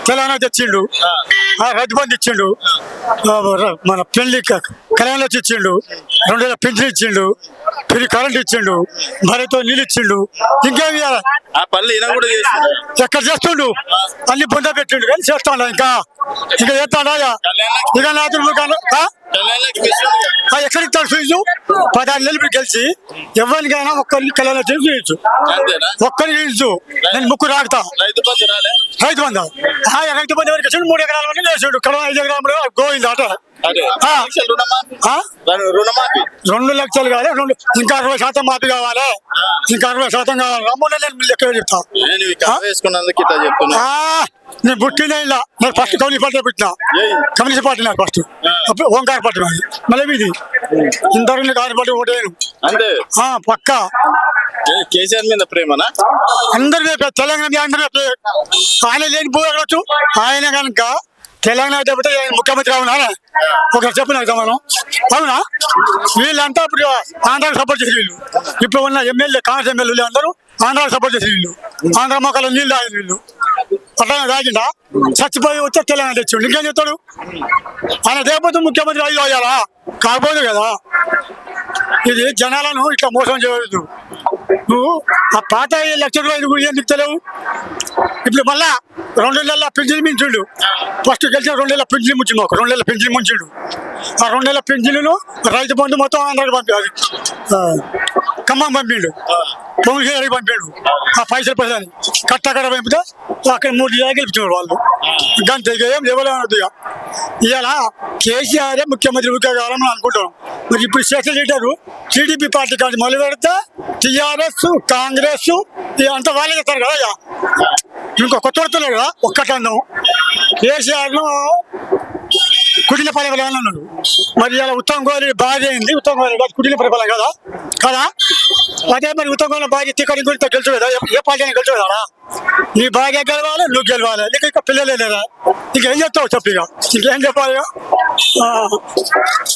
తెలంగాణ తెచ్చిండు, రైతు బంధు ఇచ్చిండు, మన పెళ్లి కళ్యాణ్ వచ్చి ఇచ్చిండు, 2000 పింఛన్ ఇచ్చిండు, ఫ్రీ కరెంట్ ఇచ్చిండు, మరితో నీళ్ళు ఇచ్చిండు. ఇంకేమి ఆ పనులు ఈయన కూడా చేసిండు. ఎక్కడ చేస్తుండు, అన్ని బొంద పెట్టిండు కానీ చేస్తాడా ఇంకా చేస్తాడా ఇక ఎక్కడికి తెలుసు 16 నెలలు గెలిచి ఎవరికైనా ఒక్కరికి కళ్యాణ చూపించు, ఒక్కరికి చూపించు. నేను ముక్కు రాకుతా రైతు బంధు రైతు బంధు ఎవరికి వచ్చాడు 3 ఎకరాల మంది వేసాడు. ఇక్కడ 5 ఎకరాలు గోవింది ఆట 2 లక్షలు కావాలి, ఇంకా 60% మాఫీ కావాలి, ఇంకా 60% కావాలి. 3 నెలలు లెక్క చెప్తా. నేను పుట్టిన ఇలా నేను ఫస్ట్ కమ్యూనిస్ట్ పార్టీ పుట్టినా, కమ్యూనిస్ట్ పార్టీ నాకు ఫస్ట్ ఓంకార పార్టీ నాది, మళ్ళీ ఇది ఇంతవరకు కారు పార్టీ ఓటేను పక్కా. కేసీఆర్ మీద ప్రేమనా? అందరి తెలంగాణ అందరూ ఆయన లేని పోవచ్చు. ఆయన కనుక తెలంగాణ చెబితే ముఖ్యమంత్రి అవునా ఒకరు చెప్పిన మనం అవునా? వీళ్ళంతా ఇప్పుడు ఆంధ్రాకి సపోర్ట్ చేసి వీళ్ళు ఇప్పుడు ఉన్న ఎమ్మెల్యే కాంగ్రెస్ ఎమ్మెల్యేలు అందరూ ఆంధ్రాకి సపోర్ట్ చేసి వీళ్ళు ఆంధ్ర మొక్కలు నీళ్ళు తాగింది వీళ్ళు. అట్లా తాగిందా చచ్చిపోయి వచ్చే తెలంగాణ తెచ్చిండు. ఇంకేం చెప్తాడు ఆయన? లేకపోతే ముఖ్యమంత్రి అయ్యి అయ్యాలా కాకపోదు కదా. ఇది జనాలను ఇట్లా మోసం చేయవద్దు. నువ్వు ఆ పాత 1 లక్ష రూపాయలు కూడా ఎందుకు తెలియవు? ఇప్పుడు మళ్ళా 2 నెలల పింఛన్ మించిండు. ఫస్ట్ గెలిచిన 2 నెలల పింఛన్ ముంచిండు, ఒక 2 నెలల పింఛన్ ముంచిండు. ఆ 2 నెలల పింఛన్లు రైతు బంధు మొత్తం ఆంధ్రాకి పంపాడు, ఖమ్మం పంపిండు, పొంగిరికి పంపాడు. ఆ పైసలు కట్టకడ పంపితే అక్కడ 3 జిల్లాలు గెలిపించారు వాళ్ళు. గంట ఏం ఎవరనద్దు. ఇవాళ కేసీఆర్ ముఖ్యమంత్రి కావాలని అనుకుంటాం. మరి ఇప్పుడు స్టేషన్ లీడరు టీడీపీ పార్టీ కానీ మొదలు పెడితే టీఆర్ఎస్ కాంగ్రెస్ అంతా వాళ్ళే చెప్తారు కదా. ఇంకో కొత్త వడుతున్నారు కదా ఒక్కటన్నం కేసీఆర్ను కుటిల పరిపాలన అన్నాడు. మరి ఇలా ఉత్తమ్ గోరి భార్య అయింది, ఉత్తమ్ గోరి కుటిల పరిపాలన కదా కదా. అదే మరి ఉత్తమ్ గోరి భార్య తిక్కడి గురితో గెలుచు కదా, ఏ పార్టీ అయినా గెలుచు కదా. నీ భార్య గెలవాలి, నువ్వు గెలవాలి. నీకు ఇంకా పిల్లలే లేదా, ఇంకేం చెప్తావు చెప్పు, ఇక ఇంకేం చెప్పాలి.